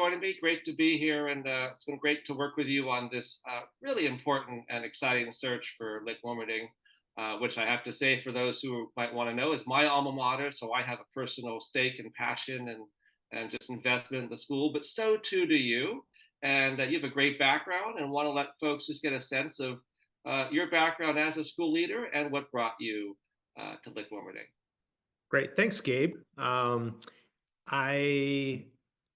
joining me. Great to be here, and it's been great to work with you on this really important and exciting search for Lick-Wilmerding, which I have to say, for those who might want to know, is my alma mater. So I have a personal stake and passion and just investment in the school, but so too do you. And you have a great background, and want to let folks just get a sense of your background as a school leader and what brought you to Lick-Wilmerding. Great. Thanks, Gabe. I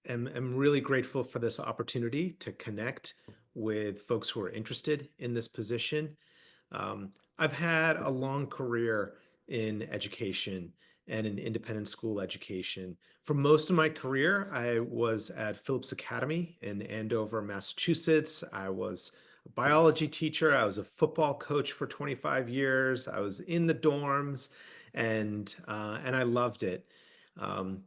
am really grateful for this opportunity to connect with folks who are interested in this position. I've had a long career in education and in independent school education. For most of my career, I was at Phillips Academy in Andover, Massachusetts. I was a biology teacher. I was a football coach for 25 years. I was in the dorms, and I loved it. Um,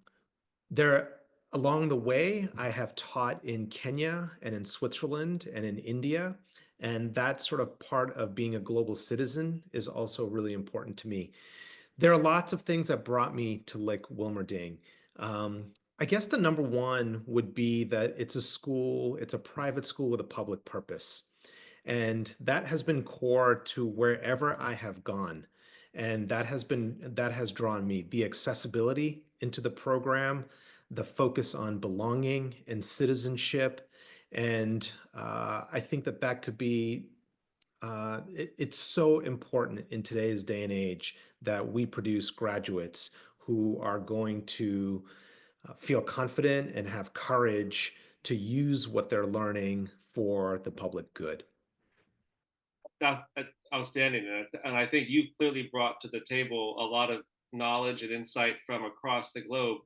there Along the way, I have taught in Kenya and in Switzerland and in India, and that sort of part of being a global citizen is also really important to me. There are lots of things that brought me to Lake Wilmerding. I guess the number one would be that it's a private school with a public purpose. And that has been core to wherever I have gone. And that has drawn me the accessibility into the program, the focus on belonging and citizenship. And I think that could be it's so important in today's day and age that we produce graduates who are going to feel confident and have courage to use what they're learning for the public good. That's outstanding, and I think you've clearly brought to the table a lot of knowledge and insight from across the globe.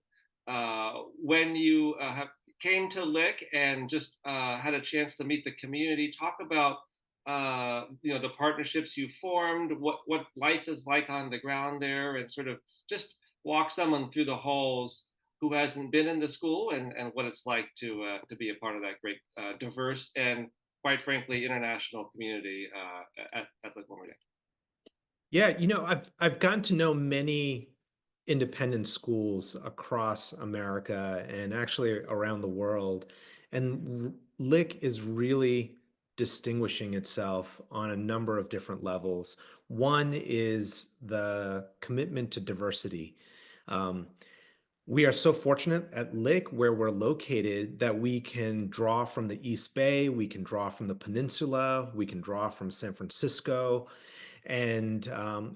When you have came to Lick and just had a chance to meet the community, talk about the partnerships you formed, what life is like on the ground there, and sort of just walk someone through the halls who hasn't been in the school, and what it's like to be a part of that great diverse and, quite frankly, international community at Lick-Wilmerding. Yeah, I've gotten to know many independent schools across America and actually around the world. And Lick is really distinguishing itself on a number of different levels. One is the commitment to diversity. Um, we are so fortunate at Lick, where we're located, that we can draw from the East Bay, we can draw from the peninsula, we can draw from San Francisco. And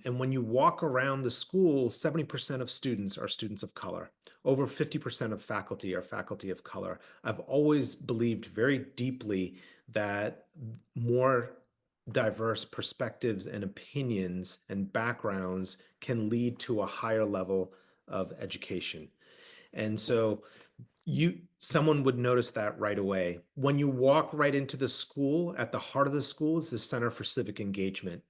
when you walk around the school, 70% of students are students of color. Over 50% of faculty are faculty of color. I've always believed very deeply that more diverse perspectives and opinions and backgrounds can lead to a higher level of education. And so someone would notice that right away. When you walk right into the school, at the heart of the school is the Center for Civic Engagement.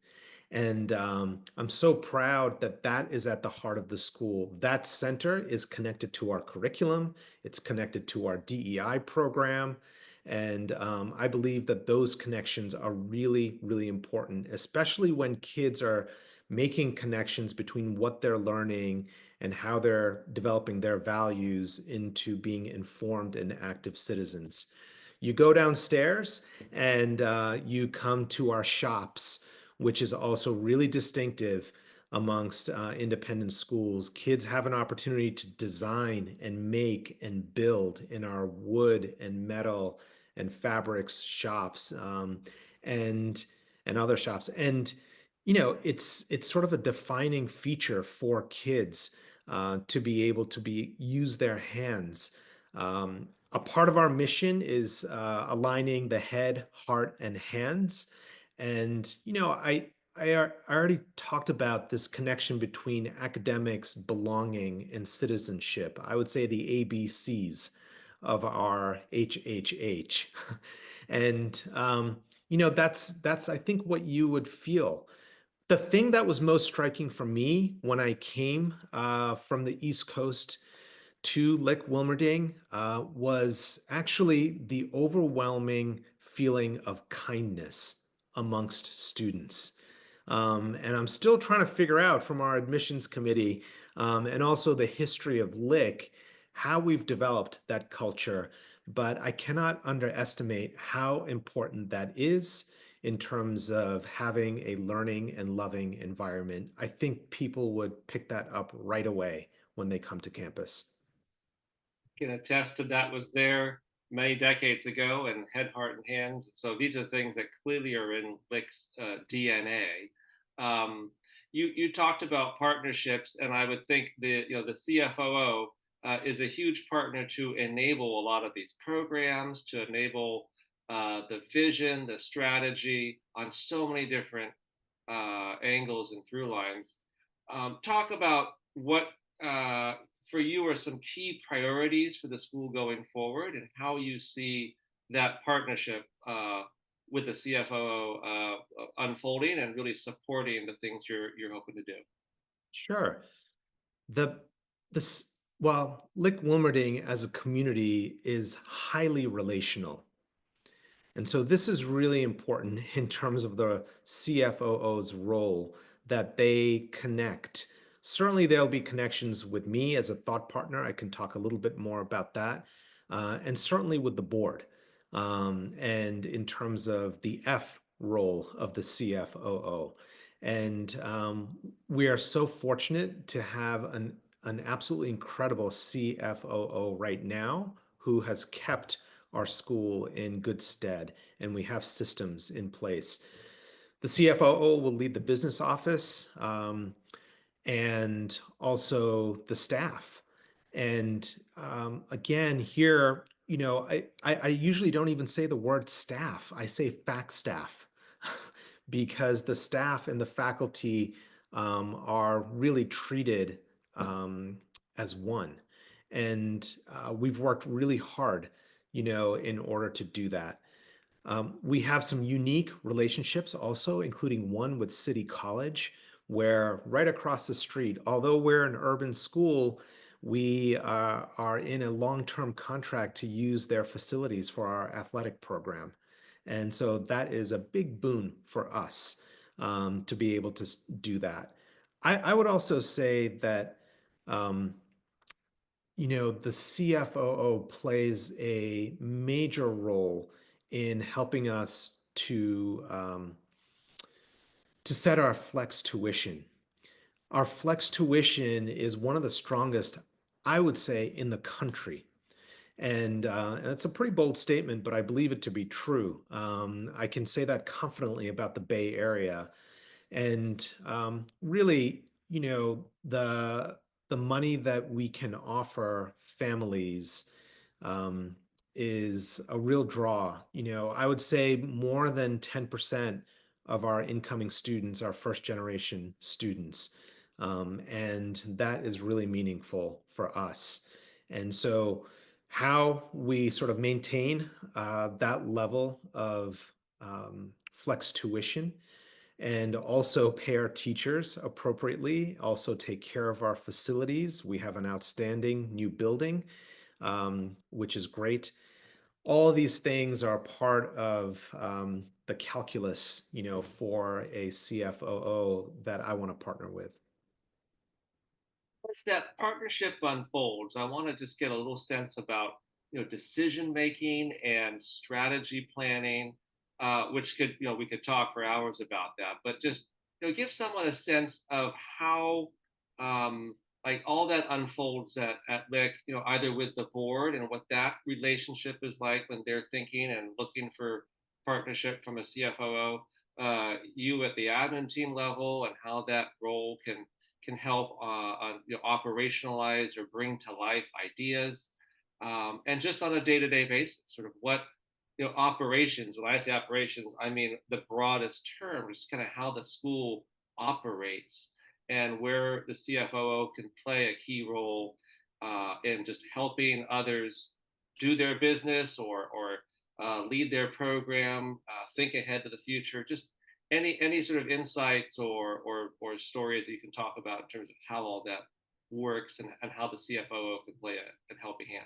And I'm so proud that that is at the heart of the school. That center is connected to our curriculum, it's connected to our DEI program. And I believe that those connections are really, really important, especially when kids are making connections between what they're learning and how they're developing their values into being informed and active citizens. You go downstairs and you come to our shops, which is also really distinctive amongst independent schools. Kids have an opportunity to design and make and build in our wood and metal and fabrics shops, and and other shops. And it's sort of a defining feature for kids to be able to be use their hands. A part of our mission is aligning the head, heart, and hands. And I already talked about this connection between academics, belonging, and citizenship. I would say the ABCs of our HHH. And that's I think what you would feel. The thing that was most striking for me when I came from the East Coast to Lick-Wilmerding was actually the overwhelming feeling of kindness amongst students. And I'm still trying to figure out from our admissions committee and also the history of Lick how we've developed that culture. but I cannot underestimate how important that is in terms of having a learning and loving environment. I think people would pick that up right away when they come to campus. Can attest to that was there many decades ago and head, heart, and hands. So these are things that clearly are in Lick's DNA. You talked about partnerships, and I would think the CFOO is a huge partner to enable a lot of these programs, to enable the vision, the strategy on so many different angles and through lines. Talk about what uh, for you are some key priorities for the school going forward and how you see that partnership with the CFOO unfolding and really supporting the things you're hoping to do. Sure. The this While Lick-Wilmerding as a community is highly relational. And so this is really important in terms of the CFOO's role that they connect. Certainly, there'll be connections with me as a thought partner. I can talk a little bit more about that. And certainly with the board. And in terms of the F role of the CFOO. And we are so fortunate to have an absolutely incredible CFOO right now who has kept our school in good stead, and we have systems in place. The CFOO will lead the business office and also the staff. And again, here, I usually don't even say the word staff, I say fact staff because the staff and the faculty are really treated as one. And we've worked really hard, in order to do that. We have some unique relationships also, including one with City College, where right across the street, although we're an urban school, we are in a long-term contract to use their facilities for our athletic program. And so that is a big boon for us to be able to do that. I would also say that um, the CFOO plays a major role in helping us to set our flex tuition. Our flex tuition is one of the strongest, I would say, in the country. And it's a pretty bold statement, but I believe it to be true. I can say that confidently about the Bay Area. And really, the money that we can offer families um, is a real draw. I would say more than 10% of our incoming students are first generation students. And that is really meaningful for us. And so, how we sort of maintain that level of flex tuition and also pay our teachers appropriately, also take care of our facilities. We have an outstanding new building, which is great. All of these things are part of the calculus, for a CFOO that I want to partner with. As that partnership unfolds, I want to just get a little sense about decision making and strategy planning, which could we could talk for hours about that, but just give someone a sense of how like all that unfolds at Lick, either with the board and what that relationship is like when they're thinking and looking for partnership from a CFOO, you at the admin team level, and how that role can help operationalize or bring to life ideas, and just on a day-to-day basis, sort of what operations. When I say operations, I mean the broadest term, just kind of how the school operates and where the CFOO can play a key role in just helping others do their business or lead their program, think ahead to the future. Just any sort of insights or stories that you can talk about in terms of how all that works and how the CFOO can play a helping hand.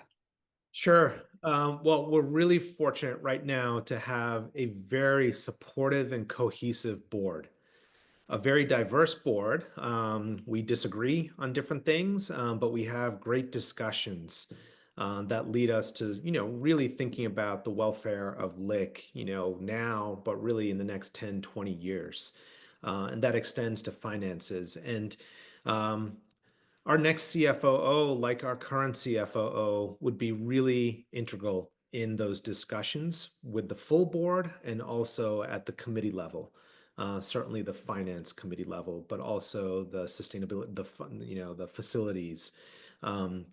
Sure. Well, we're really fortunate right now to have a very supportive and cohesive board, a very diverse board. We disagree on different things, but we have great discussions. that lead us to, really thinking about the welfare of Lick, now, but really in the next 10, 20 years. And that extends to finances. And um, our next CFOO, like our current CFOO, would be really integral in those discussions with the full board and also at the committee level. Certainly the finance committee level, but also the sustainability, the facilities, um,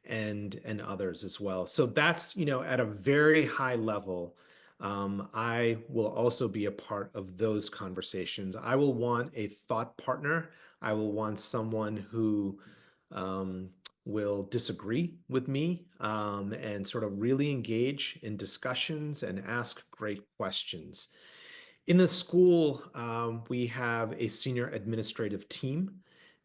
and others as well. So that's, at a very high level. I will also be a part of those conversations. I will want a thought partner. I will want someone who um, will disagree with me and sort of really engage in discussions and ask great questions. In the school, we have a senior administrative team,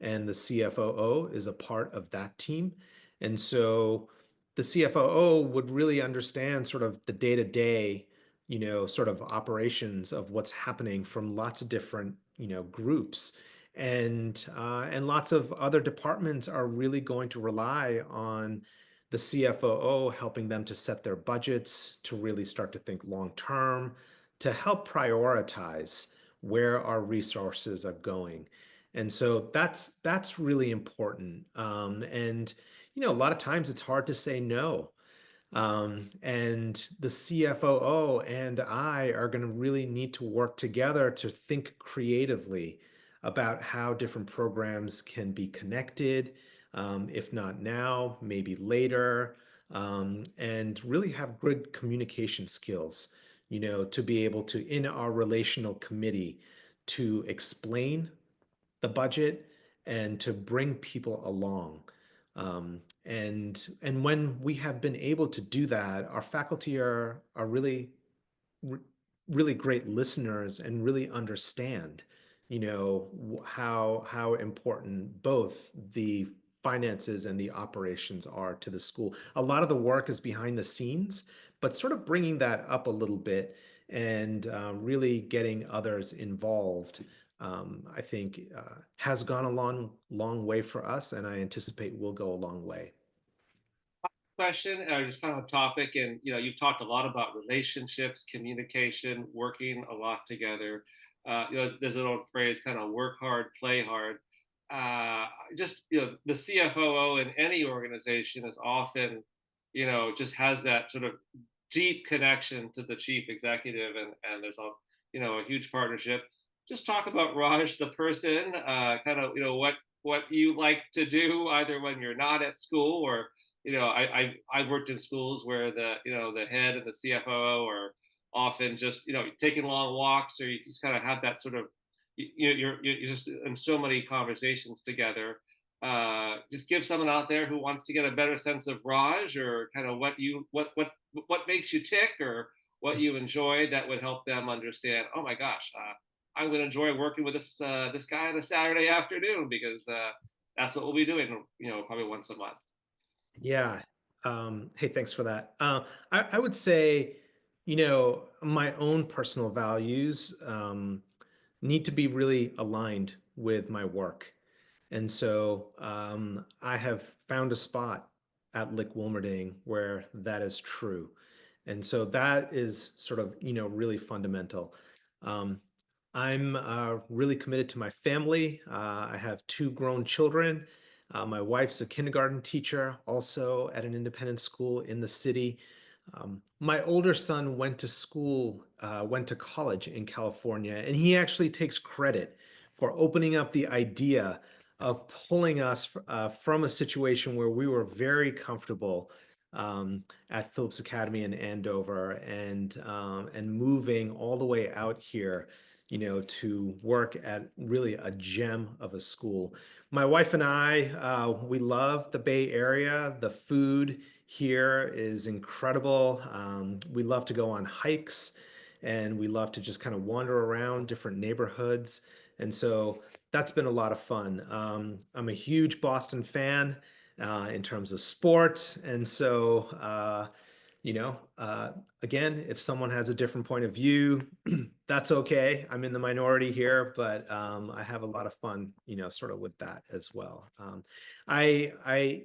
and the CFOO is a part of that team. And so the CFOO would really understand sort of the day to day, sort of operations of what's happening from lots of different, groups. And lots of other departments are really going to rely on the CFOO helping them to set their budgets, to really start to think long term, to help prioritize where our resources are going. And so that's really important. And a lot of times it's hard to say no. And the CFOO and I are going to really need to work together to think creatively about how different programs can be connected, if not now, maybe later, and really have good communication skills, to be able to, in our relational committee, to explain the budget and to bring people along. And when we have been able to do that, our faculty are really great listeners and really understand, how important both the finances and the operations are to the school. A lot of the work is behind the scenes, but sort of bringing that up a little bit and really getting others involved, I think, has gone a long way for us, and I anticipate will go a long way. Question or just kind of a topic, and you've talked a lot about relationships, communication, working a lot together. There's an old phrase, kind of work hard, play hard. Just the CFOO in any organization is often, just has that sort of deep connection to the chief executive, and there's a huge partnership. Just talk about Raj, the person, kind of what you like to do either when you're not at school, or I've worked in schools where the head and the CFO are often just taking long walks, or you just kind of have that sort of you're just in so many conversations together. Just give someone out there who wants to get a better sense of Raj, or kind of what makes you tick, or what you enjoy, that would help them understand. Oh my gosh, I'm going to enjoy working with this guy on a Saturday afternoon, because that's what we'll be doing, probably once a month. Yeah. Hey, thanks for that. I would say, my own personal values need to be really aligned with my work. And so I have found a spot at Lick-Wilmerding where that is true. And so that is sort of, really fundamental. Um, I'm really committed to my family. I have two grown children. My wife's a kindergarten teacher, also at an independent school in the city. My older son went to college in California, and he actually takes credit for opening up the idea of pulling us from a situation where we were very comfortable at Phillips Academy in Andover, and moving all the way out here, to work at really a gem of a school. My wife and I, we love the Bay Area. The food here is incredible. We love to go on hikes, and we love to just kind of wander around different neighborhoods. And so that's been a lot of fun. I'm a huge Boston fan in terms of sports, and so Again, if someone has a different point of view, that's okay. I'm in the minority here, but I have a lot of fun, sort of with that as well. Getting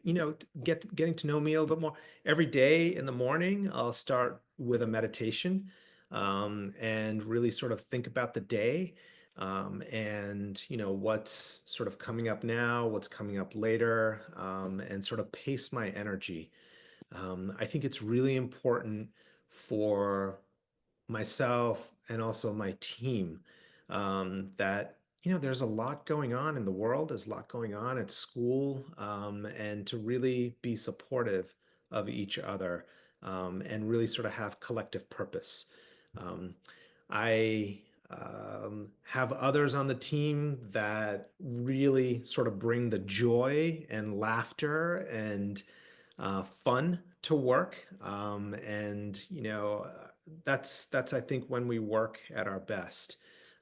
to know me a little bit more every day in the morning. I'll start with a meditation, and really sort of think about the day, and what's sort of coming up now, what's coming up later, and sort of pace my energy. I think it's really important for myself and also my team, that there's a lot going on in the world, there's a lot going on at school, and to really be supportive of each other, and really sort of have collective purpose. Um, I have others on the team that really sort of bring the joy and laughter and fun to work. And that's I think when we work at our best,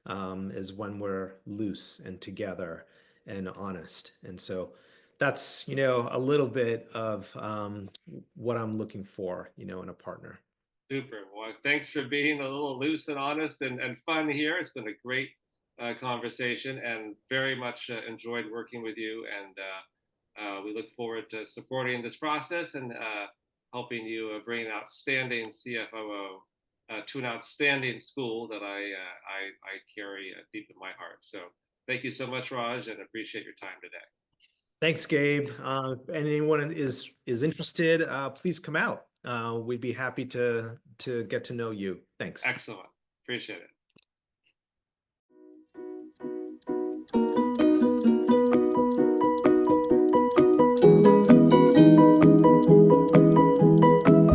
is when we're loose and together and honest. And so that's a little bit of what I'm looking for, in a partner. Super. Well, thanks for being a little loose and honest and fun here. It's been a great conversation and very much enjoyed working with you. And we look forward to supporting this process and helping you bring an outstanding CFOO to an outstanding school that I carry deep in my heart. So thank you so much, Raj, and appreciate your time today. Thanks, Gabe. If anyone is interested, please come out. We'd be happy to get to know you. Thanks. Excellent. Appreciate it.